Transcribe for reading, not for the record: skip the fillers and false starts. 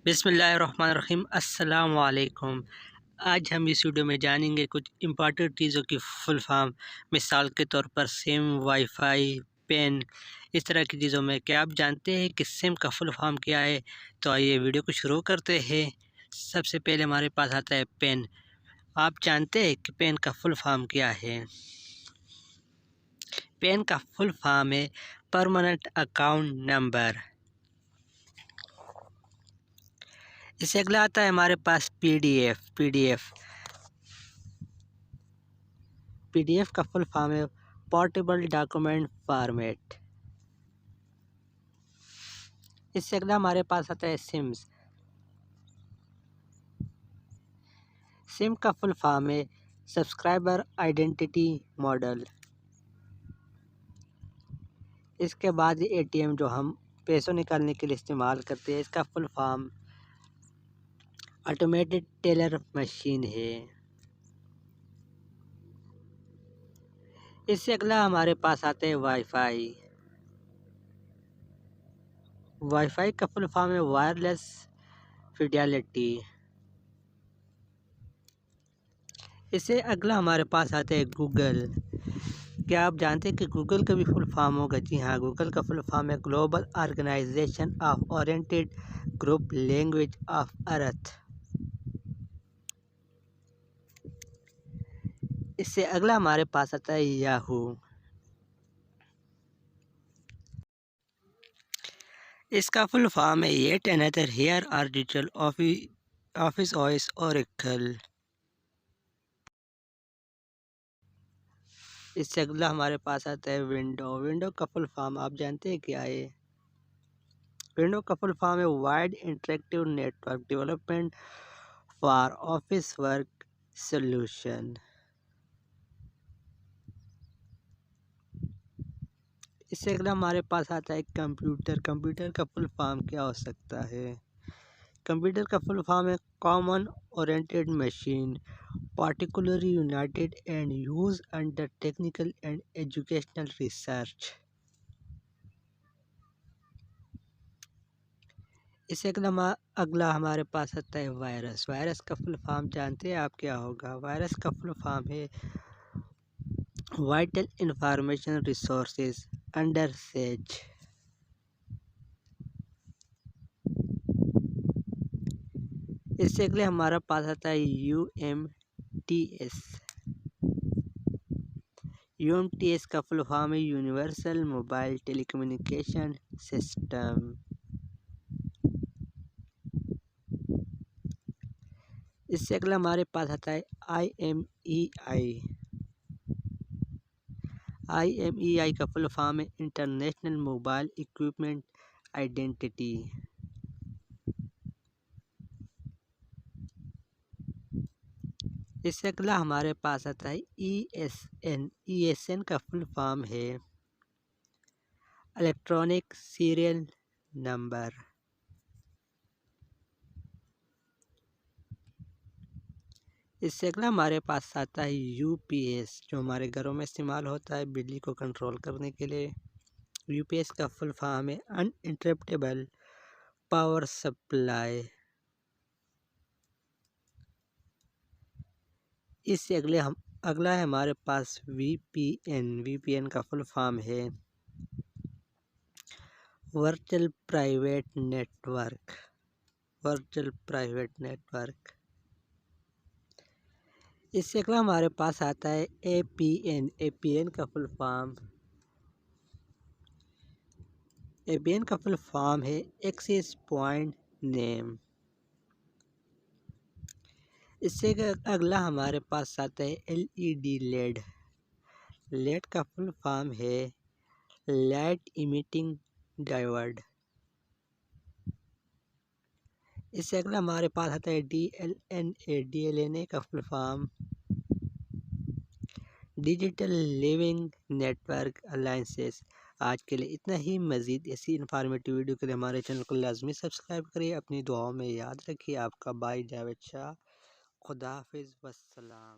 बिस्मिल्लाहिर्रहमानिर्रहीम अस्सलाम वालेकुम। आज हम इस वीडियो में जानेंगे कुछ इम्पॉर्टेंट चीज़ों की फुल फॉर्म। मिसाल के तौर पर सिम, वाईफाई, पेन, इस तरह की चीज़ों में। क्या आप जानते हैं कि सिम का फुल फॉर्म क्या है? तो आइए वीडियो को शुरू करते हैं। सबसे पहले हमारे पास आता है पेन। आप जानते हैं कि पेन का फुल फॉर्म क्या है? पेन का फुल फॉर्म है परमानेंट अकाउंट नंबर। इससे अगला आता है हमारे पास पीडीएफ का फुल फॉर्म है पोर्टेबल डॉक्यूमेंट फॉर्मेट। इससे अगला हमारे पास आता है सिम का फुल फॉर्म है सब्सक्राइबर आइडेंटिटी मॉडल। इसके बाद एटीएम जो हम पैसों निकालने के लिए इस्तेमाल करते हैं, इसका full form automated teller machine है। इससे अगला हमारे पास आता है वाईफाई का फुल फॉर्म है वायरलेस फिडेलिटी। इससे अगला हमारे पास आता है गूगल। क्या आप जानते हैं कि गूगल का भी फुल फॉर्म होगा? जी हाँ, गूगल का फुल फॉर्म है global organisation of oriented group language of earth. इससे अगला हमारे पास आता है याहू। इसका फुल फॉर्म है yet another here are digital office voice oracle. इससे अगला हमारे पास आता है विंडो का फुल फॉर्म आप जानते हैं क्या है? विंडो का फुल फॉर्म है wide interactive network development for office work solution. इससे अगला हमारे पास आता है कंप्यूटर का फुल फॉर्म क्या हो सकता है? कंप्यूटर का फुल फॉर्म है common oriented machine particularly united and used under technical and educational research। इससे अगला हमारे पास आता है वायरस का फुल फॉर्म जानते हैं आप क्या होगा? वायरस का फुल फॉर्म है vital information resources under says. इससे अगले हमारा पास आता है यूएमटीएस का फुल फॉर्म है यूनिवर्सल मोबाइल टेलीकम्युनिकेशन सिस्टम। इससे अगला हमारे पास आता है IMEI का फुल फॉर्म है इंटरनेशनल मोबाइल इक्विपमेंट आइडेंटिटी। इससे अगला हमारे पास आता है ESN का फुल फॉर्म है इलेक्ट्रॉनिक सीरियल नंबर। इससे अगला हमारे पास आता है UPS जो हमारे घरों में इस्तेमाल होता है बिजली को कंट्रोल करने के लिए। UPS का फुल फॉर्म है अनइंटरप्टेबल पावर सप्लाई। इससे अगला है हमारे पास VPN का फुल फॉर्म है वर्चुअल प्राइवेट नेटवर्क। इससे अगला हमारे पास आता है APN का फुल फॉर्म है एक्सेस पॉइंट नेम। इससे अगला हमारे पास आता है LED लेड का फुल फॉर्म है लाइट इमिटिंग डायोड। इससे अगला हमारे पास आता है DLNA का full form digital living network alliances. आज के लिए इतना ही। मज़ीद ऐसी इन्फॉर्मेटिव वीडियो के लिए हमारे चैनल को लाजमी सब्सक्राइब करिए। अपनी दुआओं में याद रखिए। आपका भाई जावेद शाह। खुदा हाफिज़ वस्सलाम।